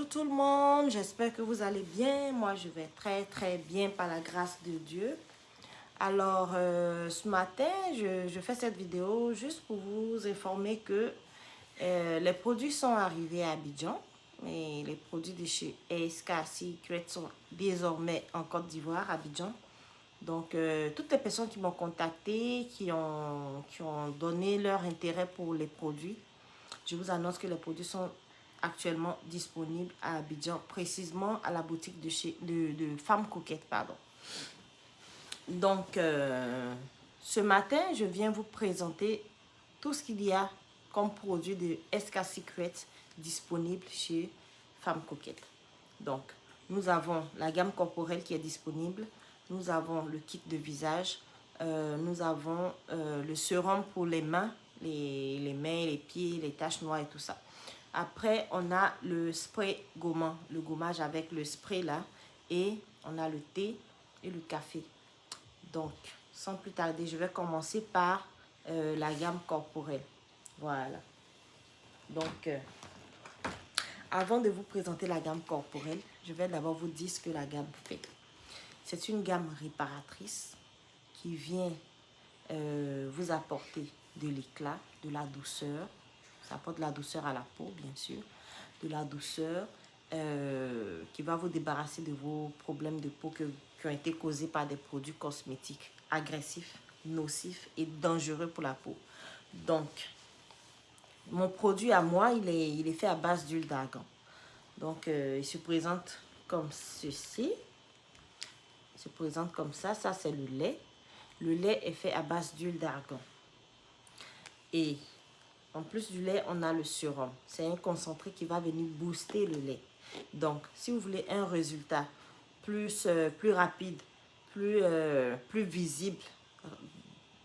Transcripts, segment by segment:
Bonjour tout le monde, j'espère que vous allez bien. Moi, je vais très bien par la grâce de Dieu. Alors, ce matin, je fais cette vidéo juste pour vous informer que les produits sont arrivés à Abidjan. Et les produits de chez ESK Secret sont désormais en Côte d'Ivoire, Abidjan. Donc, toutes les personnes qui m'ont contacté, qui ont donné leur intérêt pour les produits, je vous annonce que les produits sont actuellement disponibles à Abidjan, précisément à la boutique de Femme Coquette, pardon. Donc, ce matin, je viens vous présenter tout ce qu'il y a comme produit de SK Secret disponible chez Femme Coquette. Donc, nous avons la gamme corporelle qui est disponible. Nous avons le kit de visage. Nous avons le sérum pour les mains, les mains, les pieds, les taches noires et tout ça. Après, on a le spray gommant, le gommage avec le spray là. Et on a le thé et le café. Donc, sans plus tarder, je vais commencer par la gamme corporelle. Voilà. Donc, avant de vous présenter la gamme corporelle, je vais d'abord vous dire ce que la gamme fait. C'est une gamme réparatrice qui vient vous apporter de l'éclat, de la douceur. Ça apporte de la douceur à la peau, bien sûr. De la douceur qui va vous débarrasser de vos problèmes de peau qui ont été causés par des produits cosmétiques agressifs, nocifs et dangereux pour la peau. Donc, mon produit à moi, il est fait à base d'huile d'argan. Donc, il se présente comme ceci. Il se présente comme ça. Ça, c'est le lait. Le lait est fait à base d'huile d'argan. Et en plus du lait, on a le sérum. C'est un concentré qui va venir booster le lait. Donc, si vous voulez un résultat plus rapide, plus visible,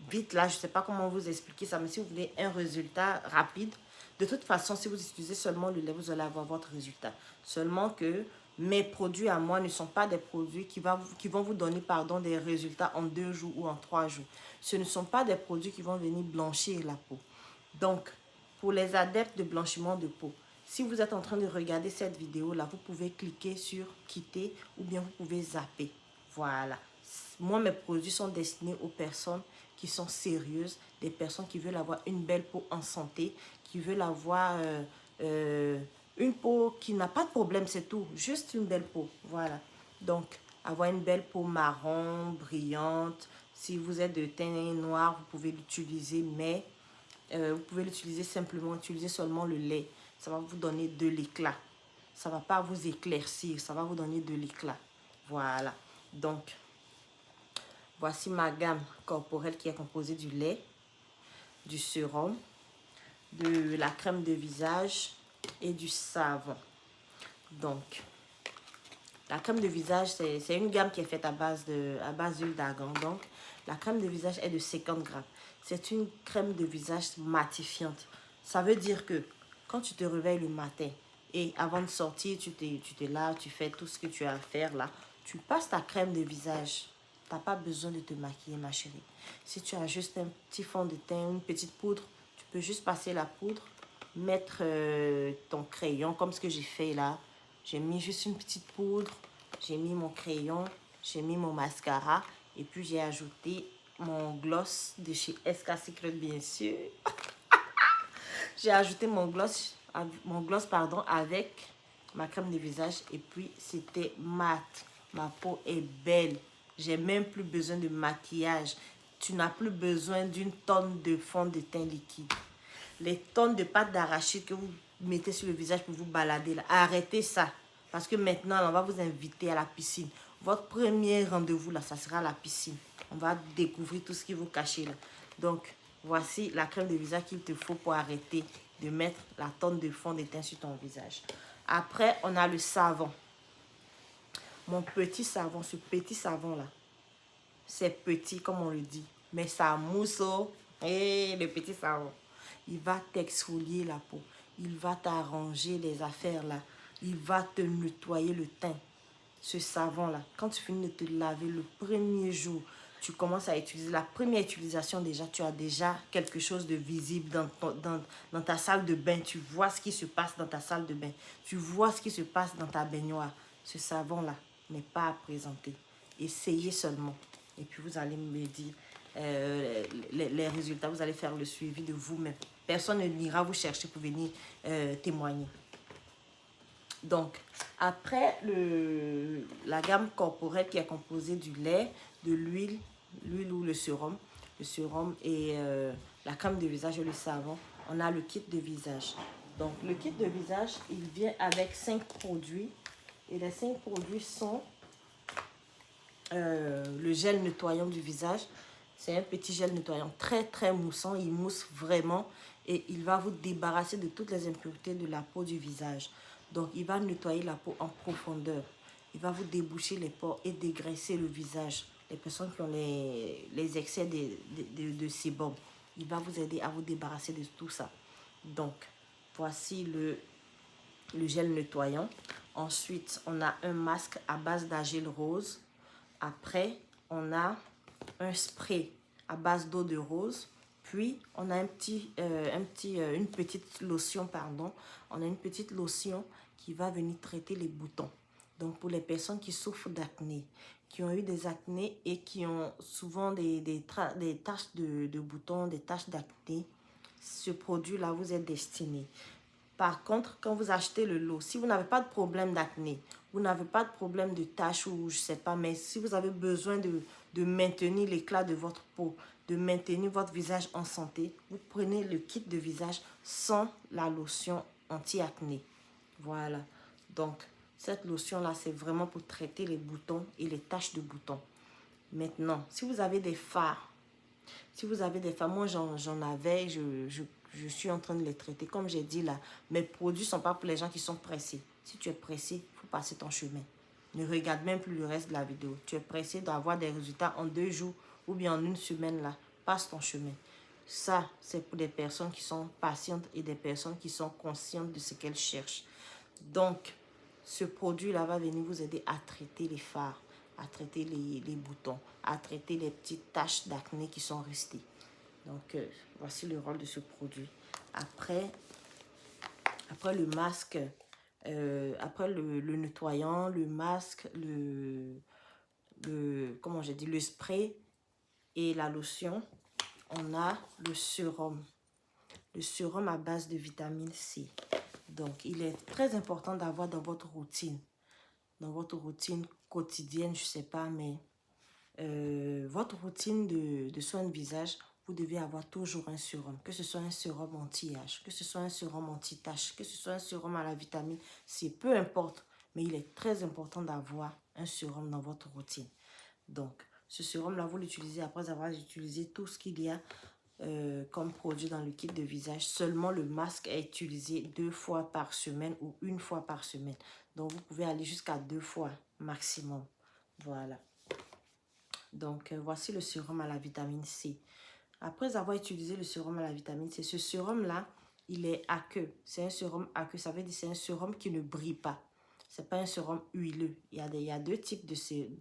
vite là, je ne sais pas comment vous expliquer ça, mais si vous voulez un résultat rapide, de toute façon, si vous utilisez seulement le lait, vous allez avoir votre résultat. Seulement que mes produits à moi ne sont pas des produits qui vont vous donner des résultats en 2 jours ou en 3 jours. Ce ne sont pas des produits qui vont venir blanchir la peau. Donc, pour les adeptes de blanchiment de peau, si vous êtes en train de regarder cette vidéo-là, vous pouvez cliquer sur quitter ou bien vous pouvez zapper. Voilà. Moi, mes produits sont destinés aux personnes qui sont sérieuses, des personnes qui veulent avoir une belle peau en santé, qui veulent avoir une peau qui n'a pas de problème, c'est tout. Juste une belle peau. Voilà. Donc, avoir une belle peau marron, brillante. Si vous êtes de teint noir, vous pouvez l'utiliser, mais vous pouvez l'utiliser simplement, utiliser seulement le lait. Ça va vous donner de l'éclat. Ça ne va pas vous éclaircir, ça va vous donner de l'éclat. Voilà. Donc, voici ma gamme corporelle qui est composée du lait, du sérum, de la crème de visage et du savon. Donc, la crème de visage, c'est une gamme qui est faite à base d'huile d'argan. Donc, la crème de visage est de 50 grammes. C'est une crème de visage matifiante. Ça veut dire que quand tu te réveilles le matin et avant de sortir, tu te laves, tu fais tout ce que tu as à faire là, tu passes ta crème de visage. Tu n'as pas besoin de te maquiller, ma chérie. Si tu as juste un petit fond de teint, une petite poudre, tu peux juste passer la poudre, mettre ton crayon comme ce que j'ai fait là. J'ai mis juste une petite poudre, j'ai mis mon crayon, j'ai mis mon mascara et puis j'ai ajouté mon gloss de chez SK Secret, bien sûr. J'ai ajouté mon gloss pardon, avec ma crème de visage et puis c'était mat. Ma peau est belle. J'ai même plus besoin de maquillage. Tu n'as plus besoin d'une tonne de fond de teint liquide. Les tonnes de pâte d'arachide que vous mettez sur le visage pour vous balader là, arrêtez ça. Parce que maintenant, on va vous inviter à la piscine. Votre premier rendez-vous là, ça sera à la piscine. On va découvrir tout ce qui vous cache là. Donc, voici la crème de visage qu'il te faut pour arrêter de mettre la tonne de fond de teint sur ton visage. Après, on a le savon. Mon petit savon, ce petit savon là, c'est petit comme on le dit, mais ça mousse. Et le petit savon, il va t'exfolier la peau, il va t'arranger les affaires là, il va te nettoyer le teint. Ce savon là, quand tu finis de te laver le premier jour, tu commences à utiliser, la première utilisation déjà, tu as déjà quelque chose de visible dans ta salle de bain. Tu vois ce qui se passe dans ta salle de bain. Tu vois ce qui se passe dans ta baignoire. Ce savon-là n'est pas à présenter. Essayez seulement. Et puis vous allez me dire les résultats. Vous allez faire le suivi de vous-même. Personne ne viendra vous chercher pour venir témoigner. Donc, après la gamme corporelle qui est composée du lait, de l'huile ou le sérum et la crème de visage et le savon, on a le kit de visage. Donc, le kit de visage, il vient avec 5 produits. Et les 5 produits sont le gel nettoyant du visage. C'est un petit gel nettoyant très, très moussant. Il mousse vraiment et il va vous débarrasser de toutes les impuretés de la peau du visage. Donc, il va nettoyer la peau en profondeur. Il va vous déboucher les pores et dégraisser le visage. Les personnes qui ont les excès de sébum, il va vous aider à vous débarrasser de tout ça. Donc, voici le gel nettoyant. Ensuite, on a un masque à base d'argile rose. Après, on a un spray à base d'eau de rose. Puis, on a une petite lotion, pardon. On a une petite lotion qui va venir traiter les boutons. Donc, pour les personnes qui souffrent d'acné, qui ont eu des acnés et qui ont souvent des taches de boutons, des taches d'acné, ce produit-là vous est destiné. Par contre, quand vous achetez le lot, si vous n'avez pas de problème d'acné, vous n'avez pas de problème de taches ou je ne sais pas, mais si vous avez besoin de maintenir l'éclat de votre peau, de maintenir votre visage en santé, vous prenez le kit de visage sans la lotion anti-acné. Voilà. Donc, cette lotion-là, c'est vraiment pour traiter les boutons et les taches de boutons. Maintenant, si vous avez des fards, moi j'en avais, je suis en train de les traiter. Comme j'ai dit là, mes produits ne sont pas pour les gens qui sont pressés. Si tu es pressé, il faut passer ton chemin. Ne regarde même plus le reste de la vidéo. Tu es pressé d'avoir des résultats en 2 jours ou bien en 1 semaine là. Passe ton chemin. Ça, c'est pour des personnes qui sont patientes et des personnes qui sont conscientes de ce qu'elles cherchent. Donc, ce produit-là va venir vous aider à traiter les fards, à traiter les boutons, à traiter les petites taches d'acné qui sont restées. Donc, voici le rôle de ce produit. Après le masque, après le nettoyant, le masque, comment j'ai dit, le spray et la lotion, on a le sérum. Le sérum à base de vitamine C. Donc, il est très important d'avoir dans votre routine quotidienne, je ne sais pas, mais votre routine de soins de visage, vous devez avoir toujours un sérum. Que ce soit un sérum anti-âge, que ce soit un sérum anti-tache, que ce soit un sérum à la vitamine C, peu importe. Mais il est très important d'avoir un sérum dans votre routine. Donc, ce sérum-là, vous l'utilisez après avoir utilisé tout ce qu'il y a comme produit dans le kit de visage. Seulement le masque est utilisé 2 fois par semaine ou 1 fois par semaine. Donc, vous pouvez aller jusqu'à 2 fois maximum. Voilà. Donc, voici le sérum à la vitamine C. Après avoir utilisé le sérum à la vitamine C, ce sérum-là, il est aqueux. C'est un sérum aqueux. Ça veut dire que c'est un sérum qui ne brille pas. Ce n'est pas un sérum huileux. Il y a deux types de sérum.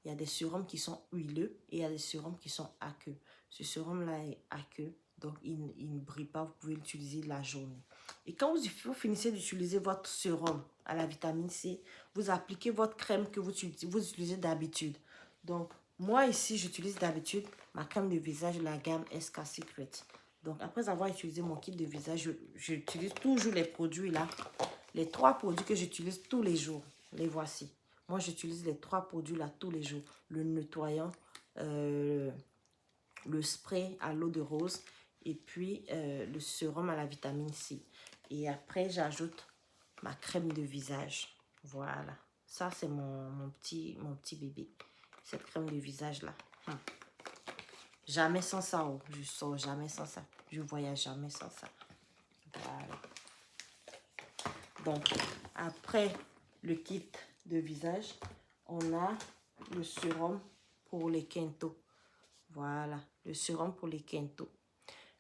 Il y a des sérums qui sont huileux et il y a des sérums qui sont aqueux. Ce sérum-là est aqueux, donc il ne brille pas. Vous pouvez l'utiliser la journée. Et quand vous finissez d'utiliser votre sérum à la vitamine C, vous appliquez votre crème que vous utilisez d'habitude. Donc, moi ici, j'utilise d'habitude ma crème de visage de la gamme SK Secret. Donc, après avoir utilisé mon kit de visage, j'utilise toujours les produits là. Les 3 produits que j'utilise tous les jours, les voici. Moi, j'utilise les 3 produits là tous les jours. Le nettoyant, le spray à l'eau de rose et puis le sérum à la vitamine C. Et après, j'ajoute ma crème de visage. Voilà. Ça, c'est mon petit bébé. Cette crème de visage là. Jamais sans ça. Oh. Je sors jamais sans ça. Je voyage jamais sans ça. Voilà. Donc, après le kit de visage, on a le sérum pour les quintos. Voilà, le sérum pour les quintos.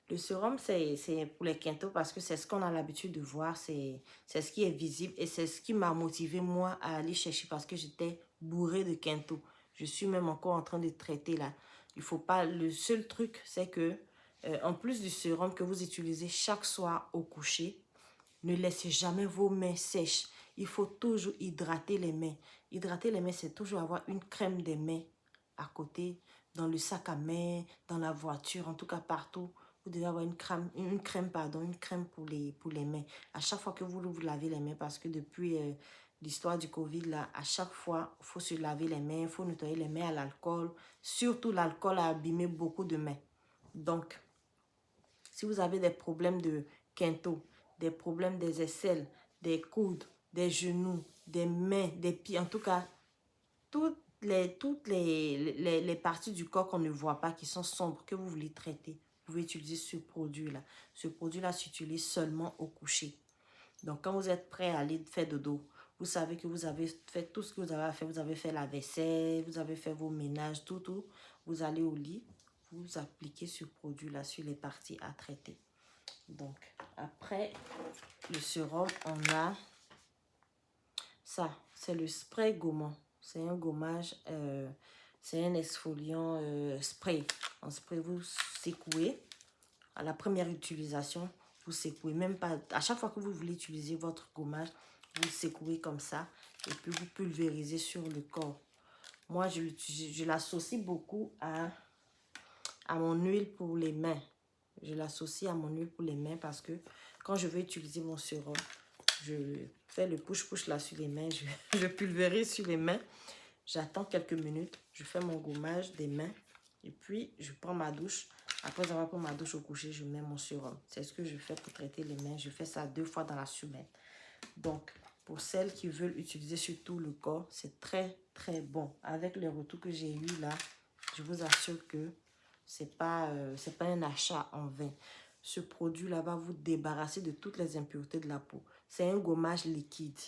Le sérum, c'est pour les quintos parce que c'est ce qu'on a l'habitude de voir, c'est ce qui est visible et c'est ce qui m'a motivé moi à aller chercher parce que j'étais bourrée de quintos. Je suis même encore en train de traiter là. Il faut pas, le seul truc, c'est que, en plus du sérum que vous utilisez chaque soir au coucher, ne laissez jamais vos mains sèches. Il faut toujours hydrater les mains. Hydrater les mains, c'est toujours avoir une crème des mains à côté, dans le sac à main, dans la voiture, en tout cas partout. Vous devez avoir une crème pour les mains. À chaque fois que vous lavez les mains, parce que depuis l'histoire du Covid, là, à chaque fois, il faut se laver les mains, il faut nettoyer les mains à l'alcool. Surtout, l'alcool a abîmé beaucoup de mains. Donc, si vous avez des problèmes de quinto, des problèmes des aisselles, des coudes, des genoux, des mains, des pieds, en tout cas, toutes les parties du corps qu'on ne voit pas, qui sont sombres, que vous voulez traiter, vous pouvez utiliser ce produit-là. Ce produit-là s'utilise seulement au coucher. Donc, quand vous êtes prêt à aller faire dodo, vous savez que vous avez fait tout ce que vous avez à faire. Vous avez fait la vaisselle, vous avez fait vos ménages, tout. Vous allez au lit, vous appliquez ce produit-là sur les parties à traiter. Donc, après le sérum, on a ça. C'est le spray gommant. C'est un gommage, c'est un exfoliant spray. En spray, vous secouez. À la première utilisation, vous secouez. Même pas, à chaque fois que vous voulez utiliser votre gommage, vous secouez comme ça. Et puis, vous pulvérisez sur le corps. Moi, je l'associe beaucoup à mon huile pour les mains. Je l'associe à mon huile pour les mains parce que quand je vais utiliser mon sérum, je fais le push-push là sur les mains. Je pulvérise sur les mains. J'attends quelques minutes. Je fais mon gommage des mains. Et puis, je prends ma douche. Après avoir pris ma douche au coucher, je mets mon sérum. C'est ce que je fais pour traiter les mains. Je fais ça 2 fois dans la semaine. Donc, pour celles qui veulent utiliser sur tout le corps, c'est très, très bon. Avec les retours que j'ai eu là, je vous assure que c'est pas un achat en vain. Ce produit-là va vous débarrasser de toutes les impuretés de la peau. C'est un gommage liquide.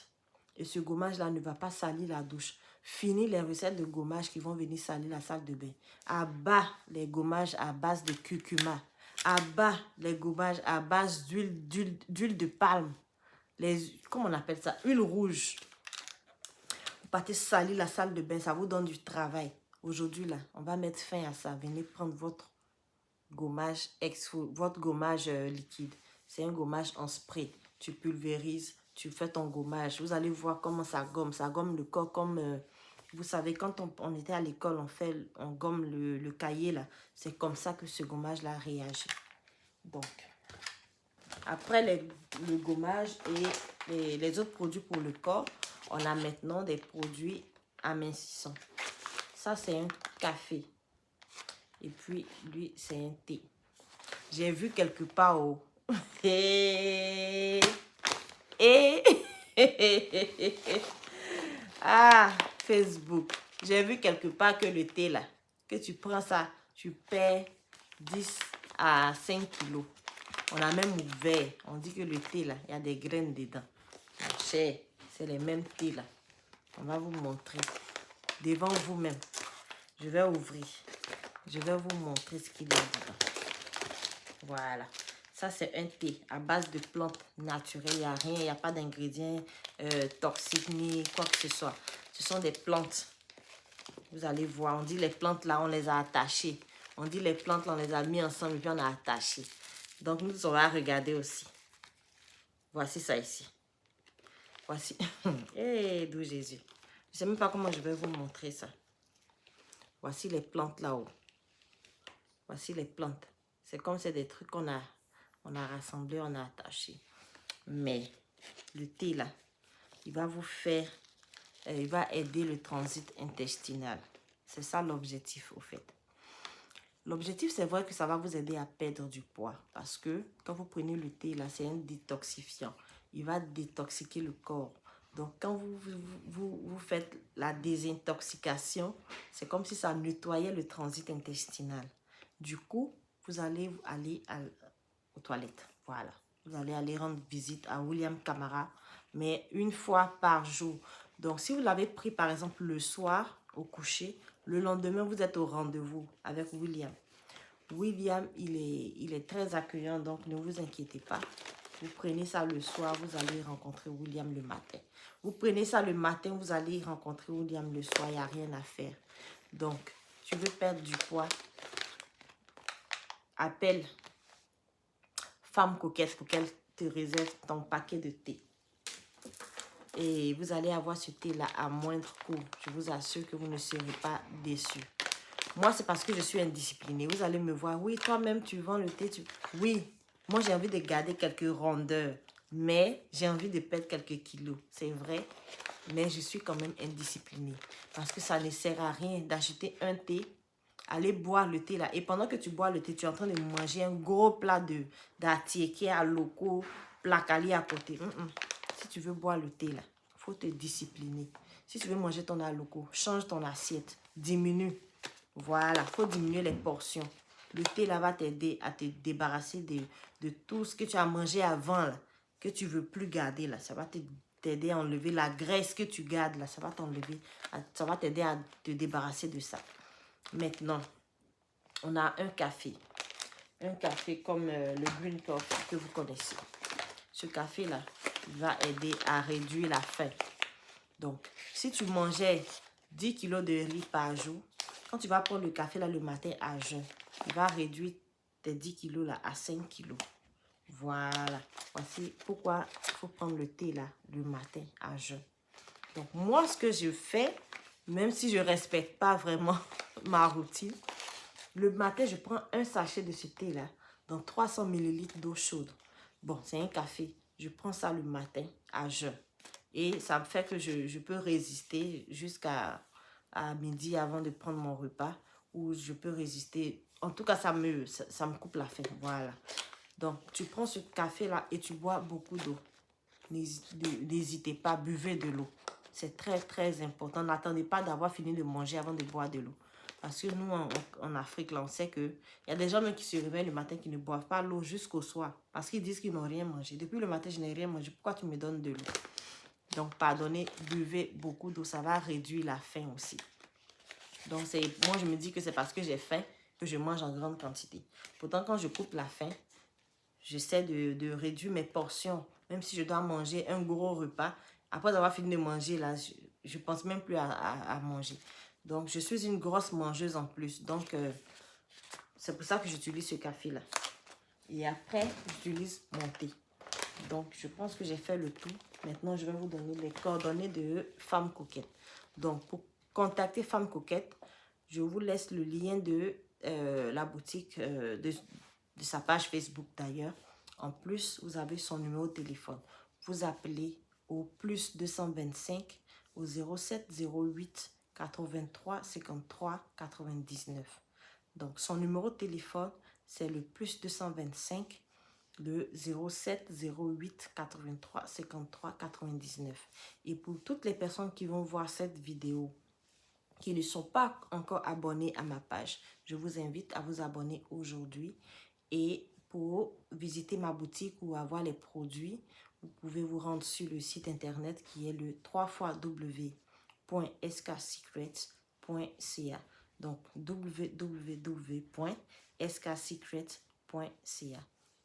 Et ce gommage-là ne va pas salir la douche. Fini les recettes de gommage qui vont venir salir la salle de bain. À bas les gommages à base de curcuma. À bas les gommages à base d'huile de palme. Comment on appelle ça? Huile rouge. Vous partez salir la salle de bain, ça vous donne du travail. Aujourd'hui, là, on va mettre fin à ça. Venez prendre votre gommage, liquide. C'est un gommage en spray. Tu pulvérises, tu fais ton gommage. Vous allez voir comment ça gomme. Ça gomme le corps comme... vous savez, quand on était à l'école, on gomme le cahier, là. C'est comme ça que ce gommage-là réagit. Donc, après le gommage et les autres produits pour le corps, on a maintenant des produits amincissants. Ça, c'est un café. Et puis, lui, c'est un thé. J'ai vu quelque part au... Ah, Facebook. J'ai vu quelque part que le thé, là, que tu prends ça, tu perds 10 à 5 kilos. On a même ouvert. On dit que le thé, là, il y a des graines dedans. C'est les mêmes thés, là. On va vous montrer. Devant vous-même. Je vais ouvrir. Je vais vous montrer ce qu'il y a dedans. Voilà. Ça, c'est un thé à base de plantes naturelles. Il n'y a rien, il n'y a pas d'ingrédients toxiques ni quoi que ce soit. Ce sont des plantes. Vous allez voir, on dit les plantes là, on les a attachées. On dit les plantes là, on les a mis ensemble et puis on a attaché. Donc, nous, on va regarder aussi. Voici ça ici. Voici. Hé, d'où Jésus. Je ne sais même pas comment je vais vous montrer ça. Voici les plantes là-haut. Voici les plantes. C'est comme c'est des trucs qu'on a rassemblés, on a attachés. Mais le thé là, il va vous faire, il va aider le transit intestinal. C'est ça l'objectif au fait. L'objectif, c'est vrai que ça va vous aider à perdre du poids. Parce que quand vous prenez le thé là, c'est un détoxifiant. Il va détoxiquer le corps. Donc, quand vous faites la désintoxication, c'est comme si ça nettoyait le transit intestinal. Du coup, vous allez aller aux toilettes. Voilà. Vous allez aller rendre visite à William Camara, mais 1 fois par jour. Donc, si vous l'avez pris, par exemple, le soir, au coucher, le lendemain, vous êtes au rendez-vous avec William. William, il est très accueillant, donc ne vous inquiétez pas. Vous prenez ça le soir, vous allez rencontrer William le matin. Vous prenez ça le matin, vous allez rencontrer William le soir, il n'y a rien à faire. Donc, tu veux perdre du poids, appelle Femme Coquette pour qu'elle te réserve ton paquet de thé. Et vous allez avoir ce thé-là à moindre coût. Je vous assure que vous ne serez pas déçus. Moi, c'est parce que je suis indisciplinée. Vous allez me voir. Oui, toi-même, tu vends le thé. Oui, moi, j'ai envie de garder quelques rondeurs. Mais j'ai envie de perdre quelques kilos. C'est vrai. Mais je suis quand même indisciplinée. Parce que ça ne sert à rien d'acheter un thé. Aller boire le thé là. Et pendant que tu bois le thé, tu es en train de manger un gros plat d'atiéké à loco, placali à côté. Si tu veux boire le thé là, il faut te discipliner. Si tu veux manger ton aloko, change ton assiette. Diminue. Voilà, il faut diminuer les portions. Le thé là va t'aider à te débarrasser de tout ce que tu as mangé avant là, que tu ne veux plus garder là. Ça va t'aider à enlever la graisse que tu gardes là. Ça va t'aider à te débarrasser de ça. Maintenant, on a un café. Un café comme le Green Coffee que vous connaissez. Ce café-là va aider à réduire la faim. Donc, si tu mangeais 10 kilos de riz par jour, quand tu vas prendre le café là le matin à jeun, il va réduire tes 10 kilos là à 5 kilos. Voilà. Voici pourquoi il faut prendre le thé là le matin à jeun. Donc, moi, ce que je fais, même si je ne respecte pas vraiment ma routine, le matin, je prends un sachet de ce thé-là dans 300 ml d'eau chaude. Bon, c'est un café. Je prends ça le matin à jeun. Et ça me fait que je peux résister jusqu'à midi avant de prendre mon repas. Ou je peux résister. En tout cas, ça me coupe la faim. Voilà. Donc, tu prends ce café-là et tu bois beaucoup d'eau. N'hésitez pas, buvez de l'eau. C'est très, très important. N'attendez pas d'avoir fini de manger avant de boire de l'eau. Parce que nous, en Afrique, là, on sait qu'il y a des gens même qui se réveillent le matin qui ne boivent pas l'eau jusqu'au soir. Parce qu'ils disent qu'ils n'ont rien mangé. Depuis le matin, je n'ai rien mangé. Pourquoi tu me donnes de l'eau? Donc, pardonnez, buvez beaucoup d'eau. Ça va réduire la faim aussi. Donc, moi, je me dis que c'est parce que j'ai faim que je mange en grande quantité. Pourtant, quand je coupe la faim, j'essaie de réduire mes portions. Même si je dois manger un gros repas, après avoir fini de manger, là, je ne pense même plus à manger. Donc, je suis une grosse mangeuse en plus. Donc, c'est pour ça que j'utilise ce café-là. Et après, j'utilise mon thé. Donc, je pense que j'ai fait le tout. Maintenant, je vais vous donner les coordonnées de Femme Coquette. Donc, pour contacter Femme Coquette, je vous laisse le lien de la boutique, de sa page Facebook d'ailleurs. En plus, vous avez son numéro de téléphone. Vous appelez au plus 225 au 07 08 83 53 99. Donc, son numéro de téléphone, c'est le plus 225 le 07 08 83 53 99. Et pour toutes les personnes qui vont voir cette vidéo, qui ne sont pas encore abonnés à ma page, je vous invite à vous abonner aujourd'hui. Et pour visiter ma boutique ou avoir les produits, vous pouvez vous rendre sur le site internet qui est le www.sksecrets.ca. Donc www.sksecrets.ca.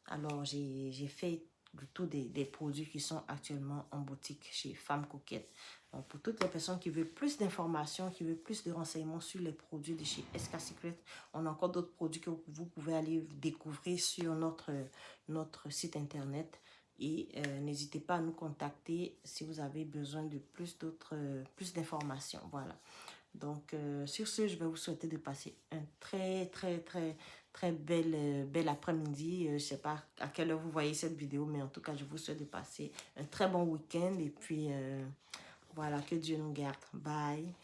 Alors, j'ai fait le tour des produits qui sont actuellement en boutique chez Femme Coquette. Donc, pour toutes les personnes qui veulent plus d'informations, qui veulent plus de renseignements sur les produits de chez SK Secret, on a encore d'autres produits que vous pouvez aller découvrir sur notre site internet. Et n'hésitez pas à nous contacter si vous avez besoin de plus d'informations. Voilà. Donc, sur ce, je vais vous souhaiter de passer un très bel après-midi. Je ne sais pas à quelle heure vous voyez cette vidéo, mais en tout cas, je vous souhaite de passer un très bon week-end. Et puis, voilà, que Dieu nous garde. Bye.